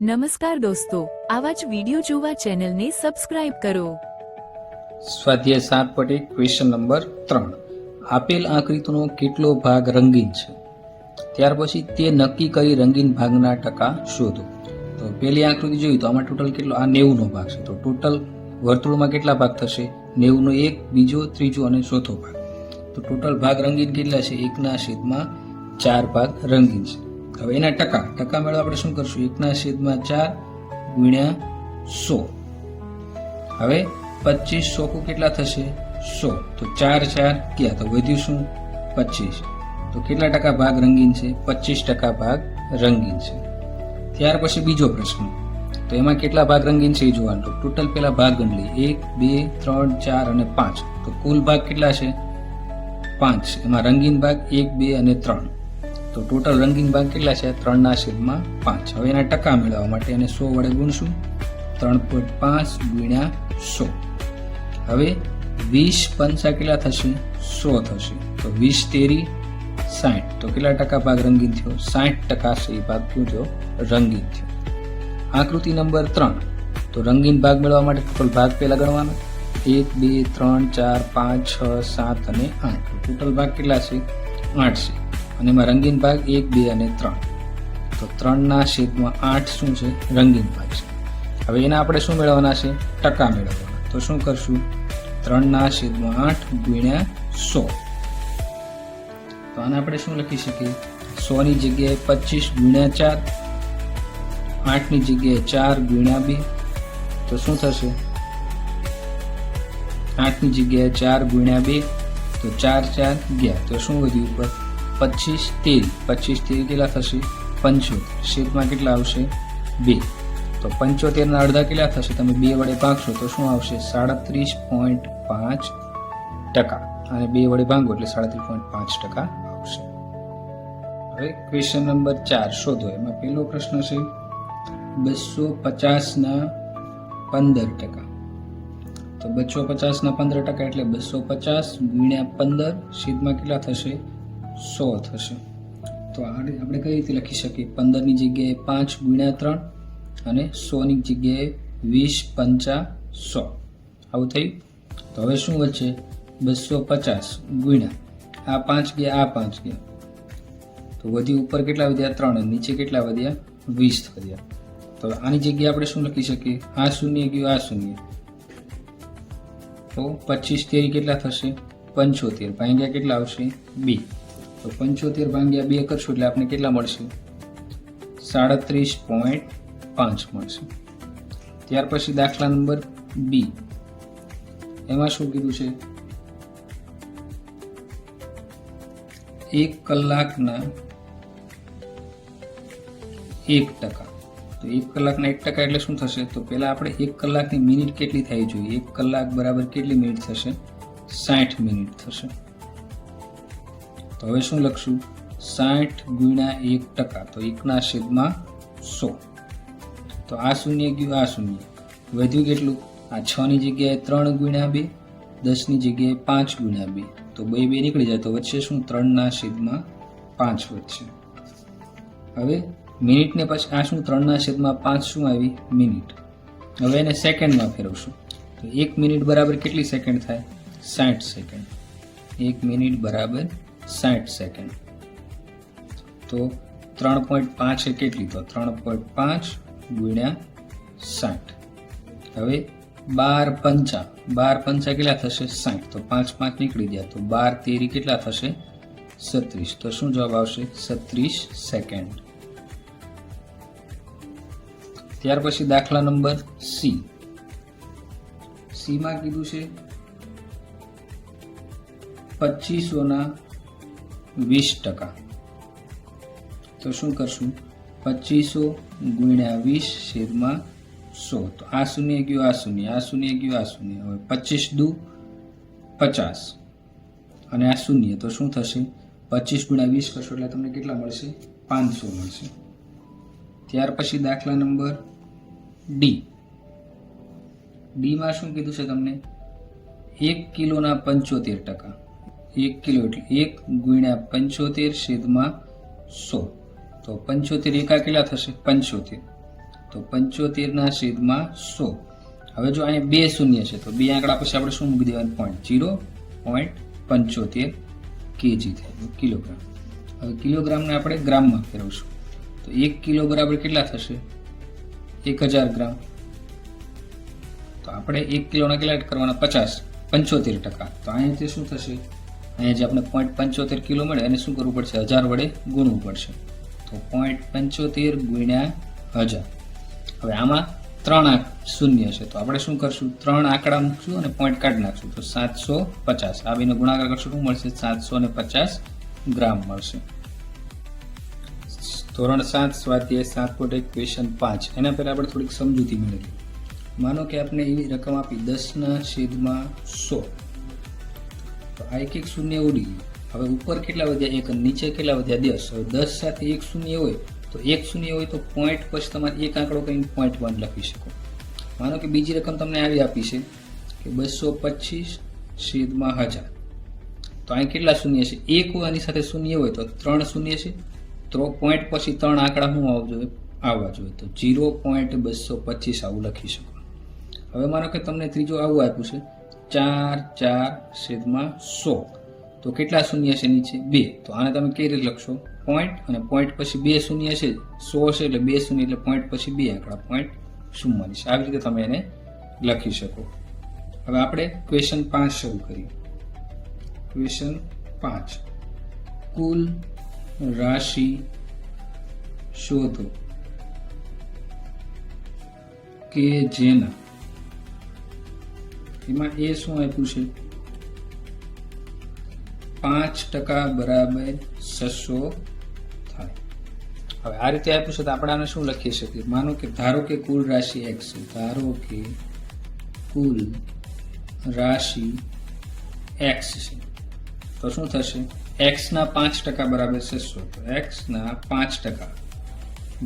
નમસ્કાર દોસ્તો, આવા જ વિડિયો જોવા ચેનલને સબસ્ક્રાઇબ કરો. સ્વાધ્યાય 7.1 ક્વેશ્ચન નંબર 3. આપેલ આકૃતિનો કેટલો ભાગ રંગીન છે? ત્યાર પછી તે નક્કી કરી રંગીન ભાગના ટકા શોધો. તો પહેલી આકૃતિ જોઈ તો આમાં ટોટલ કેટલો? આ 90નો ભાગ છે. તો ટોટલ વર્તુળમાં કેટલા ભાગ થશે? 90નો એક, બીજો, ત્રીજો અને ચોથો ભાગ. તો ટોટલ ભાગ રંગીન કેટલા છે? 1/4 ભાગ રંગીન છે. હવે એના ટકા મેળવવા આપણે શું કરશું? 1/4 ગુણ્યા 100. હવે 25 ચોકું કેટલા થશે? 100. તો 4 ગયા, તો વધ્યું શું? 25. તો કેટલા ટકા ભાગ રંગીન છે? 25% ભાગ રંગીન છે. ત્યાર પછી બીજો પ્રશ્ન, તો એમાં કેટલા ભાગ રંગીન છે એ જોવાનું. તો ટોટલ પેલા ભાગ ગણી લઈએ, 1, 2, 3, 4 અને 5. તો કુલ ભાગ કેટલા છે? 5. એમાં રંગીન ભાગ 1, 2 અને 3. તો ટોટલ રંગીન ભાગ કેટલા છે? 3/5. હવે એના ટકા મેળવવા માટે એને 100 વડે ગુણશું. 3.5 ગુણ્યા 100. હવે 20 પંચા કેટલા થશે? 100 થશે. તો 20 તેરી 60. તો કેટલા ટકા ભાગ રંગીન થયો? 60% છે એ ભાગ કયો થયો? રંગીન થયો. આકૃતિ નંબર 3. તો રંગીન ભાગ મેળવવા માટે ટોટલ ભાગ પહેલા ગણવાના. 1, 2, 3, 4, 5, 6, 7 અને 8. ટોટલ ભાગ કેટલા છે? 8 છે. અને એમાં રંગીન ભાગ 1, 2 અને 3. તો 3/8 શું છે? રંગીન ભાગ છે. હવે એના આપણે શું મેળવવાના છે? ટકા મેળવવાના. તો શું કરશું? 3/8 ગુણ્યા 100. તો આને આપણે શું લખી શકીએ? 100 ની જગ્યાએ 25 ગુણ્યા 4, 8 ની જગ્યાએ 4 ગુણ્યા 2. તો શું થશે? 8 ની જગ્યાએ 4 ગુણ્યા 2. તો 4 ગયા, તો શું વધ્યું ઉપર? 25 તેરી. 25 તેરી કેટલા થશે? 75. છેદમાં કેટલા આવશે? 2. તો 75 ના અડધા કેટલા થશે? તમે 2 વડે ભાગશો તો શું આવશે? 37.5%. અને 2 વડે ભાગો એટલે 37.5% આવશે. હવે ક્વેશ્ચન નંબર 4 શોધો. એમાં પહેલો પ્રશ્ન છે 250 ના 15%. તો 250 ના 15% એટલે 250 ગુણ્યા 15. છેદમાં કેટલા થશે? 100 થશે. તો આપણે કઈ રીતે લખી શકીએ? 15 ની જગ્યાએ 5 ગુણ્યા 3 અને 100 ની જગ્યાએ 20 પંચા 100. આવું થયું. તો હવે શું વચ્ચે? 250 ગુણ્યા આ 5 ગયા, આ 5 ગયા. તો વધી ઉપર કેટલા વધ્યા? 3. અને નીચે કેટલા વધ્યા? 20 વધ્યા. તો આની જગ્યાએ આપણે શું લખી શકીએ? આ શૂન્ય ગયું, આ શૂન્ય. તો 25 તેરી કેટલા થશે? 75. ભાગ્યા કેટલા આવશે? 2. તો 75 ભાગ્યા 2 કરશું એટલે આપણે કેટલા મળશે? 37.5 મળશે. ત્યાર પછી દાખલા નંબર બી. એમાં શું કીધું છે? 1 કલાકના 1%. તો 1 કલાકના 1% એટલે શું થશે? તો પહેલા આપણે 1 કલાકની મિનિટ કેટલી થઈ જોઈએ? 1 કલાક બરાબર કેટલી મિનિટ થશે? 60 મિનિટ થશે. તો હવે શું લખશું? 60 ગુણ્યા 1%. તો 1/100. તો આ શૂન્ય ગયું, આ શૂન્ય. વધ્યું કેટલું? આ 6 ની જગ્યાએ 3 ગુણ્યા 2, 10 ની જગ્યાએ 5 ગુણ્યા 2. તો 2 નીકળી જાય. તો વચ્ચે શું? 3/5 વધશે. હવે મિનિટને પછી આ શું? 3/5 શું આવી? મિનિટ. હવે એને સેકન્ડમાં ફેરવશું. તો 1 મિનિટ બરાબર કેટલી સેકન્ડ થાય? 60 સેકન્ડ. 1 મિનિટ બરાબર 60 સેકન્ડ. તો 3.5 એ કેટલી? તો 3.5 ગુણ્યા 60. હવે 12 પંચા કેટલા થશે? 60. તો 5 નીકળી ગયા. તો 12 તેરી કેટલા થશે? 36. તો શું જવાબ આવશે? 36 સેકન્ડ. ત્યાર પછી દાખલા નંબર સી. માં કીધું છે 2500 ના 20%. તો શું કરશું? 2500 ગુણ્યા 20 છેદમાં 100. તો આ શૂન્ય ગયું, આ શૂન્ય, આ શૂન્ય ગયું, આ શૂન્ય. હવે 25 દુ 50 અને આ શૂન્ય. તો શું થશે? 25 ગુણ્યા 20 કરશો એટલે તમને કેટલા મળશે? 500 મળશે. ત્યાર પછી દાખલા નંબર ડી. માં શું કીધું છે તમને? 1 કિલોના 75%. 1 કિલો એટલે 1 ગુણ્યા 75 છેદમાં 100. તો 75 એકા કેટલા થશે? 75. તો 75/100. હવે જો અહીંયા બે શૂન્ય છે તો બે આંકડા પછી આપણે શું મૂકી દેવાનું? પોઈન્ટ. 0.75 કેજી થાય, કિલોગ્રામ. હવે કિલોગ્રામને આપણે ગ્રામમાં ફેરવશું તો 1 કિલો બરાબર કેટલા થશે? 1000 ગ્રામ. તો આપણે 1 કિલોના કેટલા એડ કરવાના? 75%. તો અહીંયાથી શું થશે? અહીંયા જે આપણે 0.75 કિલો મળે એને શું કરવું પડશે? 1000 વડે ગુણવું પડશે. તો 0.75 ગુણ્યા 1000. હવે આમાં 3 શૂન્ય છે તો આપણે શું કરશું? 3 આંકડા મૂકશું અને પોઈન્ટ કાઢી નાખશું. તો 750. આ બેનો ગુણાકાર કરશું શું મળશે? 750 ગ્રામ મળશે. ધોરણ 7 સ્વાધ્યાય 7.1 ક્વેશ્ચન 5. એના પહેલા આપણે થોડીક સમજૂતી મેળવીએ. માનો કે આપણે એવી રકમ આપી 10/100. તો આ એક શૂન્ય ઉડી ગયું. હવે ઉપર કેટલા વધ્યા? 1 અને નીચે કેટલા વધ્યા? 10. હવે 10 સાથે 1 શૂન્ય હોય તો 1 શૂન્ય હોય તો પોઈન્ટ પછી તમારે એક આંકડો કરીને 0.1 લખી શકો. માનો કે બીજી રકમ તમને આવી આપી છે કે 225/1000. તો અહીં કેટલા શૂન્ય છે? 1 હોય આની સાથે શૂન્ય હોય તો 3 શૂન્ય છે. તો પોઈન્ટ પછી 3 આંકડા શું આવવા જોઈએ? તો 0.225 આવું લખી શકો. હવે માનો કે તમને ત્રીજો આવું આપ્યું છે 4/100. તો કેટલા શૂન્ય છે નીચે? 2. તો આને તમે કઈ રીતે લખશો? પોઈન્ટ અને પોઈન્ટ પછી 2 શૂન્ય છે, 100 છે એટલે 2 શૂન્ય એટલે પોઈન્ટ પછી 2 આંકડા, 0.44. આવી રીતે તમે એને લખી શકો. હવે આપણે ક્વેશ્ચન 5 શરૂ કરીએ. ક્વેશ્ચન 5. કુલ રાશિ શોધો કે જેના એમાં એ શું આપ્યું છે? 5% બરાબર 600 થાય. હવે આ રીતે આપ્યું છે તો આપણે આને શું લખી શકીએ? માનો કે ધારો કે કુલ રાશિ x છે. ધારો કે કુલ રાશિ x છે તો શું થશે? x ના 5% બરાબર 600. તો x ના 5%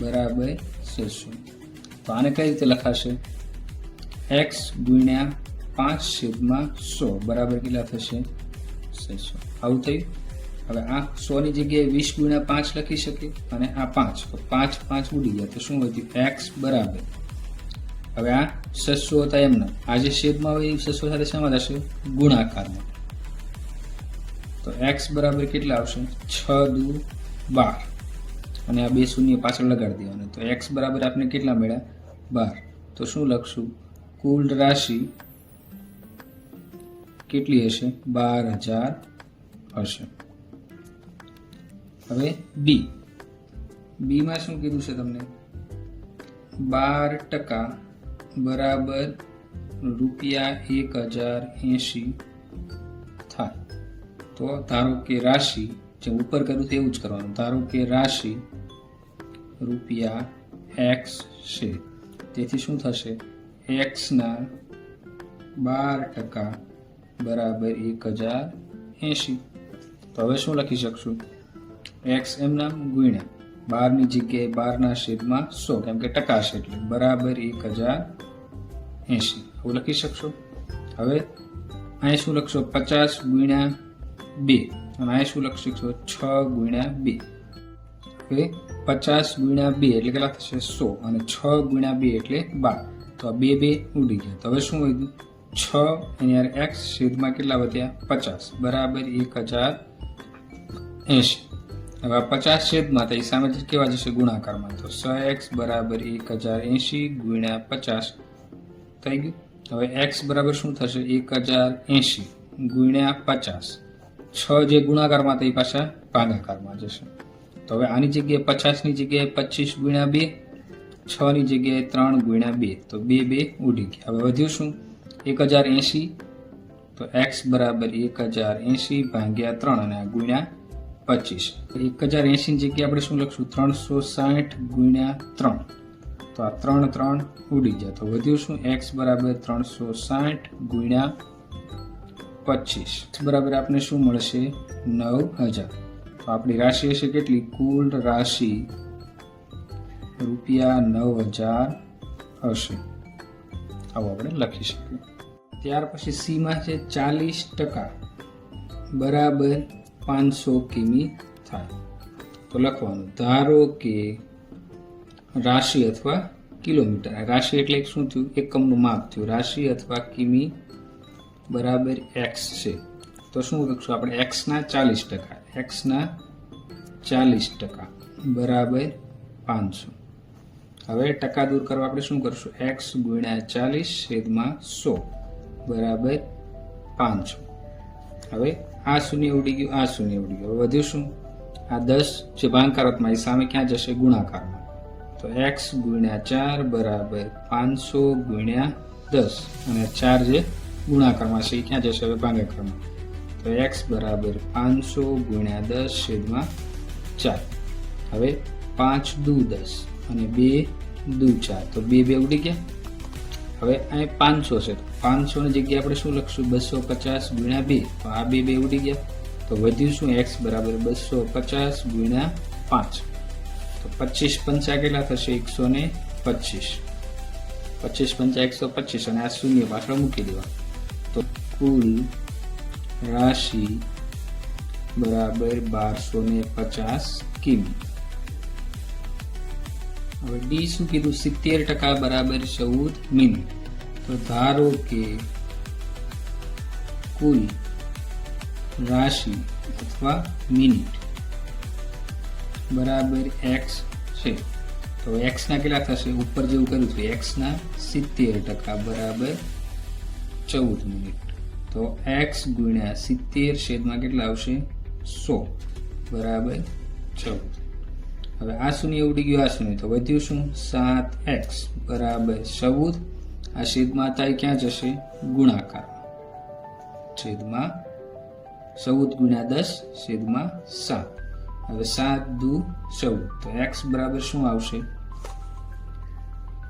બરાબર 600. તો આને કઈ રીતે લખાશે? x ગુણ્યા 5/100 બરાબર કેટલા થશે? 600. આવું થયું. હવે આ 100 ની જગ્યાએ 20 ગુણ્યા 5 લખી શકીએ અને આ 5. તો 5 ઉડી ગયા તો શું વધ્યું? x બરાબર. હવે આ 600 હતા એમના. આ જે છેદમાં હોય એ 600 સાથે શેમાં થશે? ગુણાકારમાં. તો x બરાબર કેટલા આવશે? 6 દુ 12 અને આ 2 શૂન્ય પાછળ લગાડી દેવાના. તો x બરાબર આપણે કેટલા મળ્યા? 12. તો શું લખશું? કુલ રાશિ કેટલી હશે? 12000 હશે. હવે બી માં શું કીધું છે તમને? 12% બરાબર ₹1080 થાય. તો ધારો કે રાશિ જે ઉપર કર્યું તે એવું જ કરવાનું. ધારો કે રાશિ ₹x છે. તેથી શું થશે? x ના 12% બરાબર 1080. તો હવે શું લખી શકશું? x એમ નામ ગુણ્યા 12 ની જગ્યાએ 12/100 કેમ કે ટકા છે એટલે બરાબર 1080 આવું લખી શકશો. હવે અહીં શું લખશો? 50 ગુણ્યા 2 અને અહીં શું લખી શકશો? 6 ગુણ્યા 2. હવે 50 ગુણ્યા 2 એટલે કેટલા થશે? 100 અને 6 ગુણ્યા 2 એટલે 12. તો આ 2 ઉડી ગયા. તો હવે શું વધ્યું? 6 અને x છેદમાં કેટલા વધ્યા? 50 બરાબર 1080. હવે આ 50 છેદમાં તો એ સામે કેવા જશે? ગુણાકારમાં. તો 6x બરાબર 1080 ગુણ્યા 50 થઈ ગયું. હવે x બરાબર શું થશે? 1080 ગુણ્યા 50. 6 જે ગુણાકારમાં તો એ પાછા ભાગાકારમાં જશે. તો હવે આની જગ્યાએ 50 ની જગ્યાએ 25 ગુણ્યા 2, 6 ની જગ્યાએ 3 ગુણ્યા 2. તો 2 ઉડી ગયા. હવે વધ્યું શું? 1080. તો x બરાબર 1080 ભાગ્યા 3 અને આ ગુણ્યા 25. 1080 ની જગ્યાએ આપણે શું લખશું? 360 ગુણ્યા 3. તો આ 3 ઉડી જાય. તો વધ્યું શું? x બરાબર 360 ગુણ્યા 25 બરાબર આપણે શું મળશે? 9000. તો આપણી રાશિ હશે કેટલી? કુલ રાશિ ₹9000 હશે. આવું આપણે લખી શકીએ. ત્યાર પછી સી માં છે 40% બરાબર 500 કિમી થાય. તો લખવાનું ધારો કે રાશિ અથવા કિલોમીટર. રાશિ એટલે શું થયું? એકમનું માપ થયું. રાશિ અથવા કિમી બરાબર x છે. તો શું લખશું આપણે? x ના 40%. x ના 40% બરાબર 500. હવે ટકા દૂર કરવા આપણે શું કરશું? x ગુણ્યા 40 છેદમાં 100 બરાબર 500. હવે આ શૂન્ય ઉડી ગયું, આ શૂન્ય ઉડી ગયું. હવે વધ્યું શું? આ 10 જે ભાગાકારમાં એ સામે ક્યાં જશે? ગુણાકારમાં. તો x ગુણ્યા 4 બરાબર 500 ગુણ્યા 10 અને 4 જે ગુણાકારમાં છે એ ક્યાં જશે? હવે ભાગાકારમાં. તો x બરાબર 500 ગુણ્યા 10 છેદમાં 4. હવે 5 દુ 10 અને 2 દુ 4 તો 2 ઉડી ગયા. હવે અહીં 500 છે તો 500 ની જગ્યાએ આપણે શું લખશું? 250 ગુણ્યા 2 તો આ 2 ઉડી ગયા. તો વધ્યું શું? x બરાબર 250 ગુણ્યા 5 તો 25 પંચા કેટલા થશે? 125. 25 પંચા 125 અને આ શૂન્ય પાછળ મૂકી દેવા. તો કુલ રાશિ બરાબર 1250 કિમી. હવે ડી શું કીધું? 70% બરાબર 14 મિનિટ. તો ધારો કે કુલ રાશિ અથવા મિનિટ બરાબર x છે. તો x ના કેટલા થશે? ઉપર જેવું કર્યું છે x ના 70% બરાબર 14 મિનિટ. તો x ગુણ્યા 70 છેદમાં કેટલા આવશે? 100 બરાબર 14. હવે આ શૂન્ય ઉડી ગયું, આ શૂન્ય. તો વધ્યું શું? 7x બરાબર 14. આ છેદમાં થાય ક્યાં જશે? ગુણાકાર. છેદમાં 14 ગુણ્યા 10 છેદમાં 7. હવે 7 દુ 14 તો x બરાબર શું આવશે?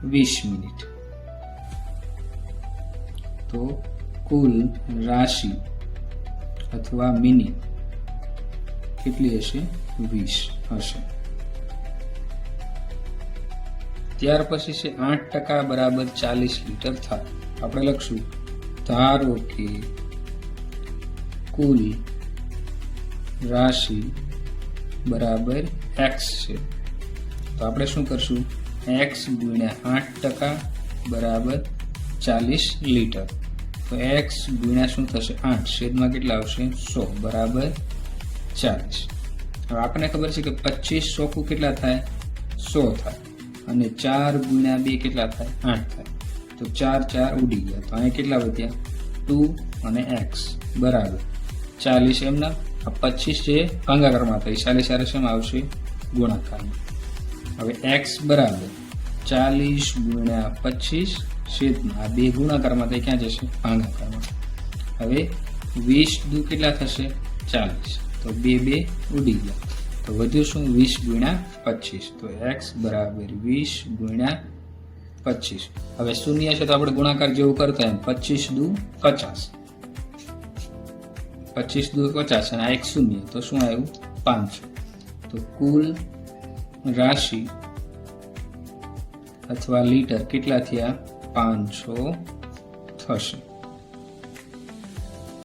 20 મિનિટ. તો કુલ રાશિ અથવા મિનિટ કેટલી હશે? 20 હશે. ત્યાર પછી છે 8% બરાબર 40 લીટર થાય. આપણે લખશું ધારો કે કુલ રાશિ બરાબર x છે. તો આપણે શું કરશું? x ગુણ્યા 8% બરાબર 40 લીટર. તો x ગુણ્યા શું થશે? 8 છેદમાં કેટલા આવશે? 100 બરાબર 40. હવે આપણને ખબર છે કે 25 ચોખ્ખું કેટલા થાય? 100 થાય. અને 4 ગુણ્યા 2 કેટલા થાય? 8 થાય. તો 4 ઉડી ગયા. તો અહીંયા કેટલા વધ્યા? 2 અને x બરાબર 40. એમના આ 25 જે ભાગાકારમાં થાય 40 શેમાં આવશે? ગુણાકારમાં. હવે x બરાબર 40 ગુણ્યા 25 છેદમાં આ 2 ગુણાકારમાં થાય ક્યાં જશે? ભાગાકારમાં. હવે 20 દુ કેટલા થશે? 40. તો 2 ઉડી ગયા. તો વધ્યું શું? 20 ગુણ્યા 25. તો x બરાબર 20 ગુણ્યા 25. હવે શૂન્ય છે તો આપણે ગુણાકાર જેવું કરતા એમ 25 દુ 50. 25 દુ 50 અને આ એક શૂન્ય તો શું આવ્યું? 500. તો કુલ રાશિ અથવા લીટર કેટલા થયા? 500 થશે.